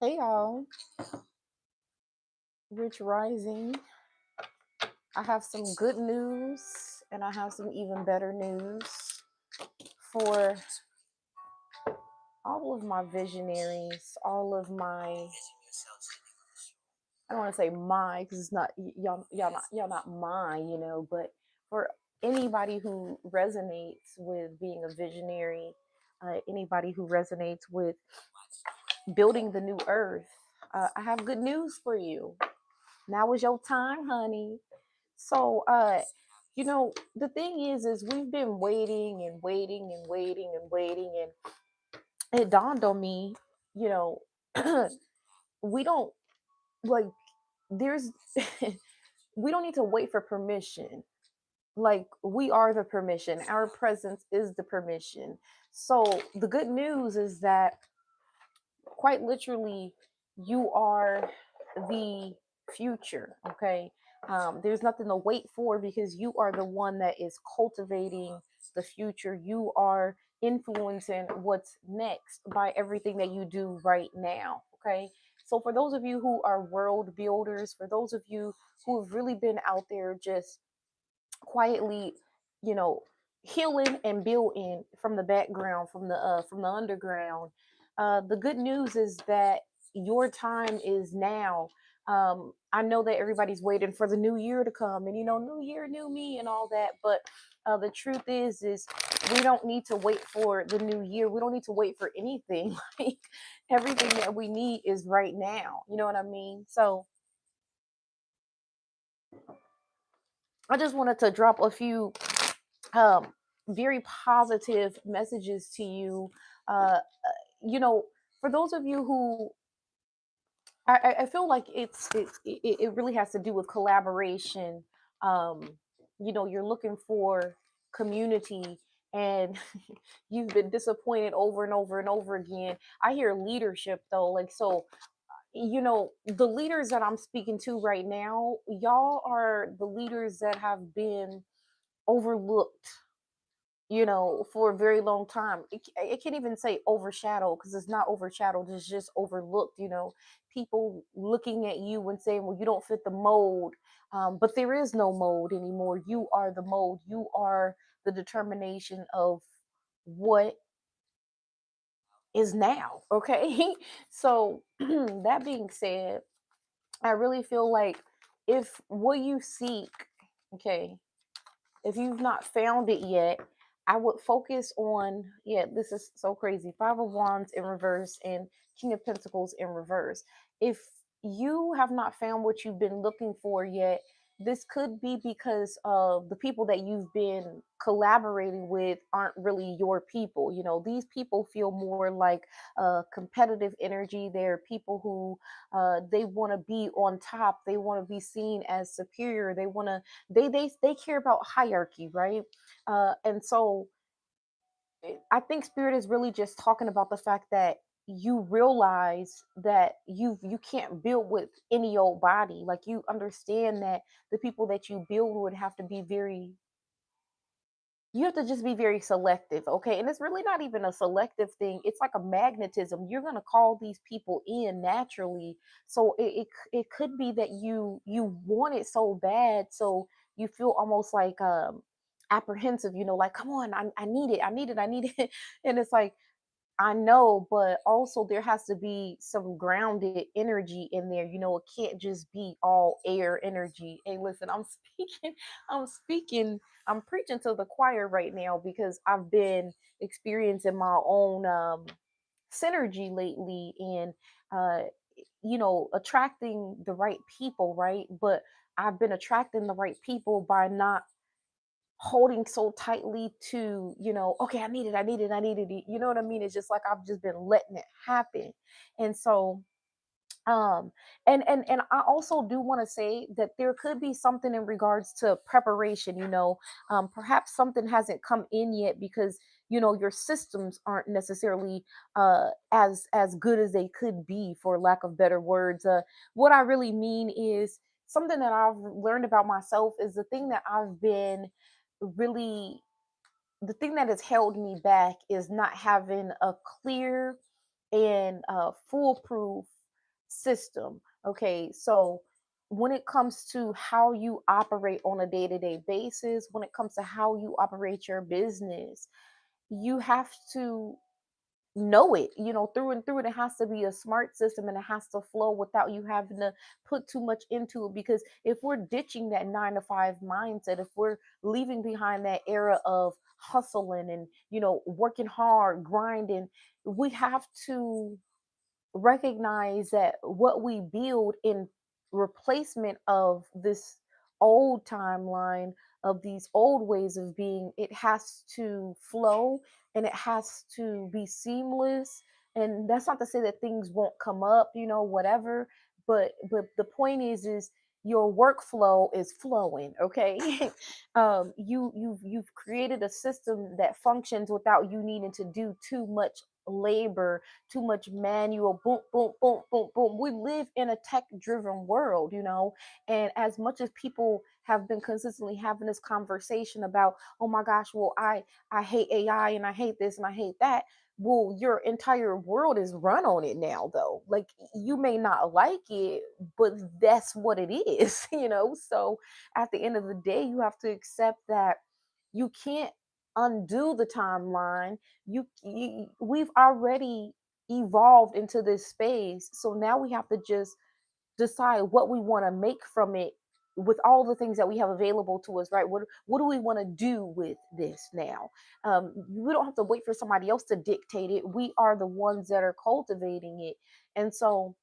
Hey y'all, Rich Rising. I have some good news and I have some even better news for all of my visionaries, all of my, I don't want to say my because it's not y'all not mine, but for anybody who resonates with being a visionary, anybody who resonates with building the new earth, I have good news for you. Now is your time, honey. So, the thing is we've been waiting and waiting and waiting and waiting, and it dawned on me, you know, we don't like, there's, we don't need to wait for permission. Like, we are the permission. Our presence is the permission. So, the good news is that quite literally, you are the future. Okay. There's nothing to wait for because you are the one that is cultivating the future. You are influencing what's next by everything that you do right now. Okay. So, for those of you who are world builders, for those of you who have really been out there just quietly, you know, healing and building from the background, from the underground. The good news is that your time is now. I know that everybody's waiting for the new year to come, and new year, new me, and all that. But the truth is we don't need to wait for the new year. We don't need to wait for anything. Like, everything that we need is right now. You know what I mean? So I just wanted to drop a few um, very positive messages to you. Uh, you know, for those of you who I feel like it really has to do with collaboration. Um, you're looking for community, and you've been disappointed over and over and over again. I hear leadership though, like so. The leaders that I'm speaking to right now, y'all are the leaders that have been overlooked, for a very long time. It can't even say overshadowed because it's not overshadowed, it's just overlooked. People looking at you and saying, well, you don't fit the mold. But there is no mold anymore. You are the mold. You are the determination of what is now. Okay. So, that being said, I really feel like if what you seek, okay, if you've not found it yet, I would focus on, yeah, this is so crazy. Five of Wands in reverse and King of Pentacles in reverse. If you have not found what you've been looking for yet, this could be because of the people that you've been collaborating with aren't really your people. These people feel more like competitive energy. They're people who they want to be on top. They want to be seen as superior. They care about hierarchy, right? And so I think spirit is really just talking about the fact that you realize that you can't build with any old body. Like, you understand that the people that you build would have to be very, you have to just be very selective. Okay. And it's really not even a selective thing, it's like a magnetism. You're going to call these people in naturally. So it could be that you want it so bad, so you feel almost like apprehensive, like, come on, I need it, I need it, I need it. And it's like, I know, but also there has to be some grounded energy in there. It can't just be all air energy. Hey, listen, I'm speaking, I'm speaking, I'm preaching to the choir right now because I've been experiencing my own synergy lately, and attracting the right people, right? But I've been attracting the right people by not holding so tightly to, okay, I need it, I need it, I needed it. You know what I mean? It's just like I've just been letting it happen. And so um and I also do want to say that there could be something in regards to preparation. Perhaps something hasn't come in yet because your systems aren't necessarily as good as they could be, for lack of better words. What I really mean is something that I've learned about myself is the thing that I've been really, the thing that has held me back is not having a clear and foolproof system. Okay, so when it comes to how you operate on a day-to-day basis, when it comes to how you operate your business, you have to know it, through and through. It has to be a smart system, and it has to flow without you having to put too much into it. Because if we're ditching that 9 to 5 mindset, if we're leaving behind that era of hustling and working hard, grinding, we have to recognize that what we build in replacement of this old timeline, of these old ways of being, it has to flow, and it has to be seamless. And that's not to say that things won't come up, whatever, but the point is your workflow is flowing. Okay. You've created a system that functions without you needing to do too much labor, too much manual, boom, boom, boom, boom, boom. We live in a tech driven world, and as much as people have been consistently having this conversation about, oh my gosh, well, I hate AI, and I hate this and I hate that. Well, your entire world is run on it now, though. Like, you may not like it, but that's what it is. So at the end of the day, you have to accept that you can't undo the timeline. We've already evolved into this space, so now we have to just decide what we want to make from it, with all the things that we have available to us, right? What do we want to do with this now? We don't have to wait for somebody else to dictate it. We are the ones that are cultivating it. And so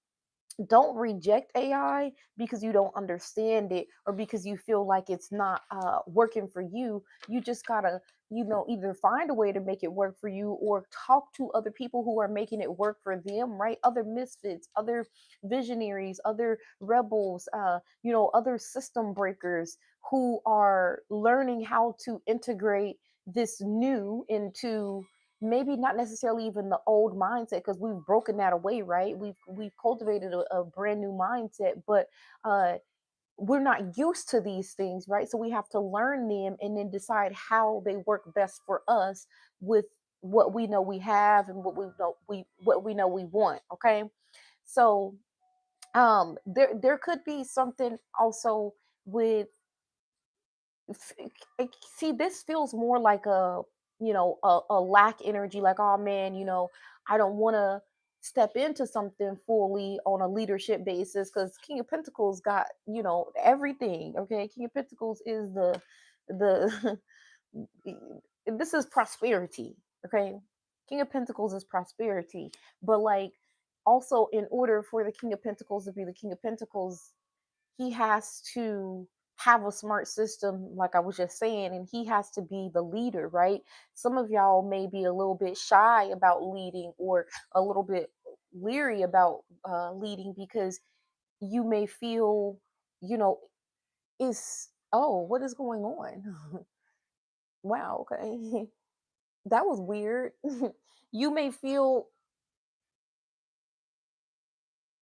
don't reject AI because you don't understand it, or because you feel like it's not working for you. You just gotta, either find a way to make it work for you, or talk to other people who are making it work for them, right? Other misfits, other visionaries, other rebels, other system breakers who are learning how to integrate this new into maybe not necessarily even the old mindset, because we've broken that away, right? We've cultivated a brand new mindset, but uh we're not used to these things, right? So we have to learn them and then decide how they work best for us, with what we know we have and what we know we want. Okay, so there could be something also with, see, this feels more like a lack energy, like, oh man, I don't want to step into something fully on a leadership basis, because King of Pentacles got everything. Okay, King of Pentacles is the this is prosperity. Okay, King of Pentacles is prosperity, but like, also, in order for the King of Pentacles to be the King of Pentacles, he has to have a smart system, like I was just saying, and he has to be the leader, right? Some of y'all may be a little bit shy about leading, or a little bit leery about leading, because you may feel, you know is oh, what is going on? Wow, okay. That was weird. You may feel,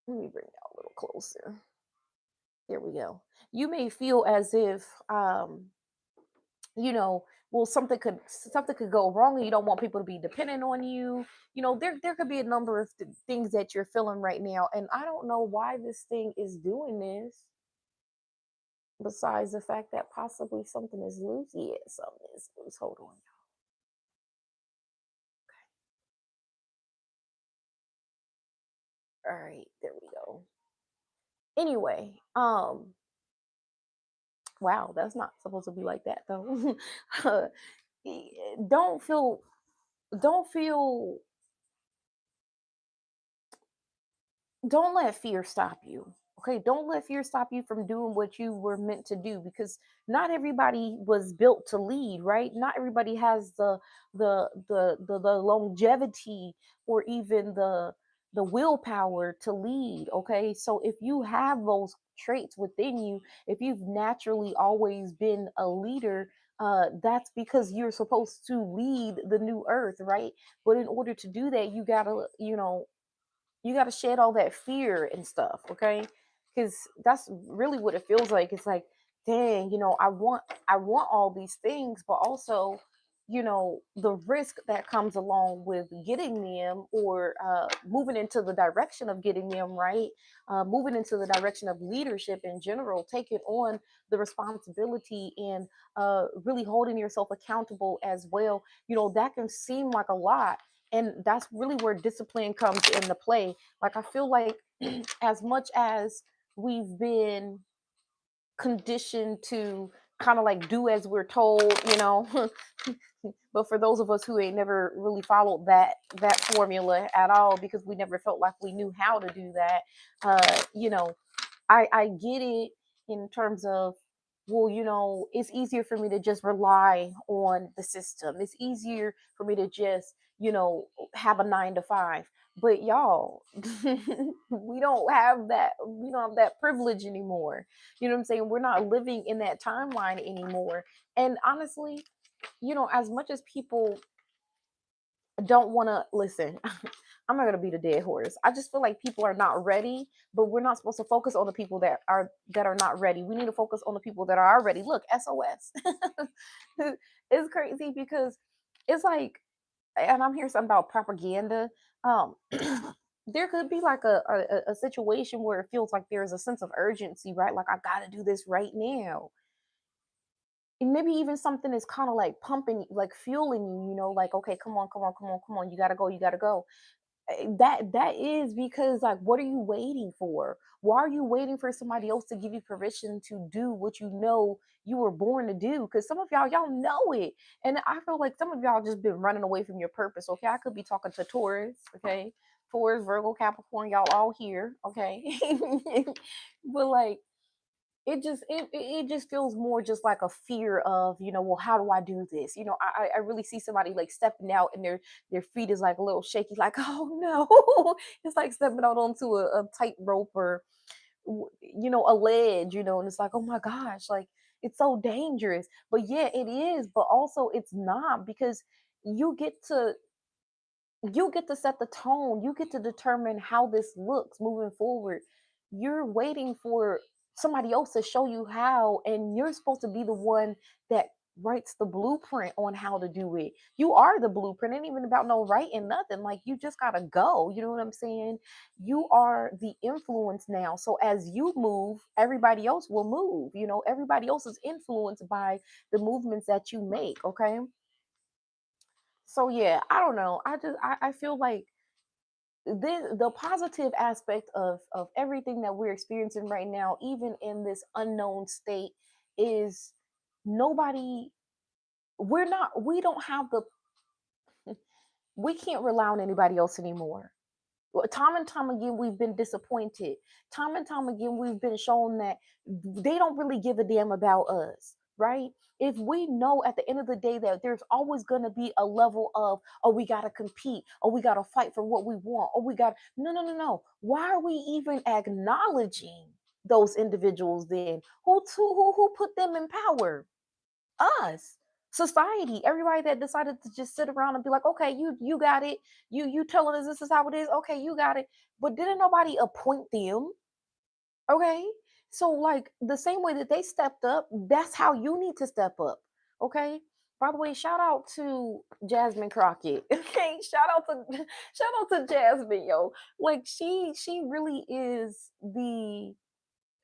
let me bring y'all a little closer. There we go. You may feel as if well, something could go wrong, and you don't want people to be dependent on you. There could be a number of things that you're feeling right now, and I don't know why this thing is doing this, besides the fact that possibly something is loose. Yeah, something is loose. Hold on. All right, there we go. Anyway, wow, that's not supposed to be like that, though. Eh, don't feel don't feel don't let fear stop you. Okay, don't let fear stop you from doing what you were meant to do, because not everybody was built to lead, right? Not everybody has the longevity, or even the willpower to lead. Okay, so if you have those traits within you, if you've naturally always been a leader, that's because you're supposed to lead the new earth, right? But in order to do that, you got to shed all that fear and stuff. Okay, because that's really what it feels like. It's like, dang, I want all these things, but also, the risk that comes along with getting them, or moving into the direction of getting them, right? Moving into the direction of leadership in general, taking on the responsibility, and really holding yourself accountable as well. That can seem like a lot. And that's really where discipline comes into play. Like, I feel like as much as we've been conditioned to kind of like do as we're told. But for those of us who ain't never really followed that formula at all, because we never felt like we knew how to do that, uh you know I get it in terms of, well, it's easier for me to just rely on the system. It's easier for me to just, have a 9 to 5. But y'all, we don't have that privilege anymore. You know what I'm saying? We're not living in that timeline anymore. And honestly, as much as people don't want to listen, I'm not gonna beat a dead horse. I just feel like people are not ready, but we're not supposed to focus on the people that are not ready. We need to focus on the people that are already. Look, SOS. It's crazy because it's like, and I'm hearing something about propaganda. Um, there could be like a situation where it feels like there's a sense of urgency, right? Like, I gotta do this right now. And maybe even something is kind of like pumping, like fueling you, like, okay, come on, come on, come on, come on, you gotta go, you gotta go. That is because, like, what are you waiting for? Why are you waiting for somebody else to give you permission to do what you were born to do? Because some of y'all know it. And I feel like some of y'all just been running away from your purpose. Okay, I could be talking to Taurus. Okay, Taurus, Virgo, Capricorn, y'all all here. Okay. But like, it just feels more just like a fear of, well, how do I do this? I really see somebody like stepping out, and their feet is like a little shaky, like, oh no. It's like stepping out onto a tightrope, or a ledge, and it's like, oh my gosh, like, it's so dangerous. But yeah, it is, but also it's not, because you get to you get to set the tone. You get to determine how this looks moving forward. You're waiting for somebody else to show you how, and you're supposed to be the one that writes the blueprint on how to do it. You are the blueprint. It ain't even about no writing nothing. Like, you just gotta go. You know what I'm saying? You are the influence now. So as you move, everybody else will move. Everybody else is influenced by the movements that you make. Okay. So yeah, I don't know. I feel like the positive aspect of everything that we're experiencing right now, even in this unknown state, is nobody we don't have the we can't rely on anybody else anymore. Well, time and time again, we've been disappointed. Time and time again, we've been shown that they don't really give a damn about us, right? If we know at the end of the day that there's always going to be a level of, oh, we got to compete, or we got to fight for what we want, or we got, no, no, no, no. Why are we even acknowledging those individuals then? Who put them in power? Us, society, everybody that decided to just sit around and be like, okay, you got it, you telling us this is how it is, okay, you got it. But didn't nobody appoint them? Okay, so like, the same way that they stepped up, that's how you need to step up. Okay. By the way, shout out to Jasmine Crockett. Okay, shout out to Jasmine, yo. Like, she really is the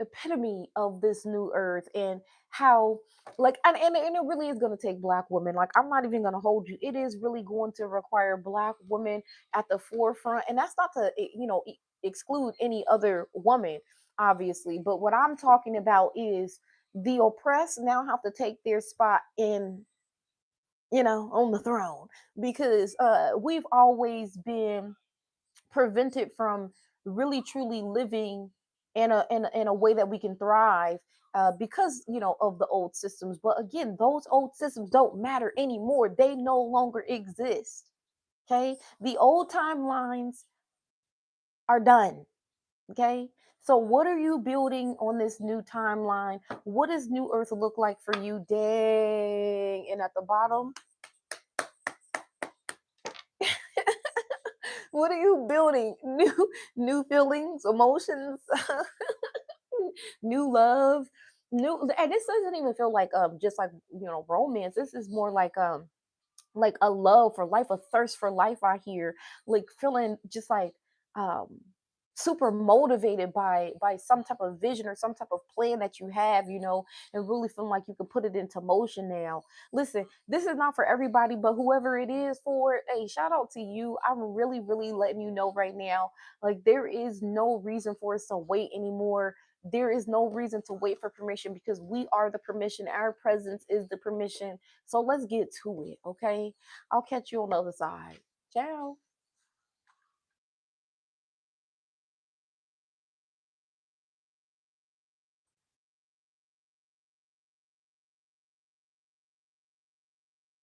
epitome of this new earth. And how, like, and it really is going to take black women. Like, I'm not even going to hold you, it is really going to require black women at the forefront. And that's not to exclude any other woman, obviously, but what I'm talking about is the oppressed now have to take their spot in, on the throne. Because we've always been prevented from really truly living in a way that we can thrive, because of the old systems. But again, those old systems don't matter anymore. They no longer exist. Okay, the old timelines are done. Okay, so what are you building on this new timeline? What does new earth look like for you? Dang. And at the bottom, what are you building? New feelings, emotions, new love, new. And this doesn't even feel like just like romance. This is more like like a love for life, a thirst for life out here, like feeling just like um super motivated by some type of vision or some type of plan that you have, and really feeling like you can put it into motion now. Listen, this is not for everybody, but whoever it is for, hey, shout out to you. I'm really, really letting you know right now, like there is no reason for us to wait anymore. There is no reason to wait for permission because we are the permission. Our presence is the permission. So let's get to it, okay? I'll catch you on the other side. Ciao.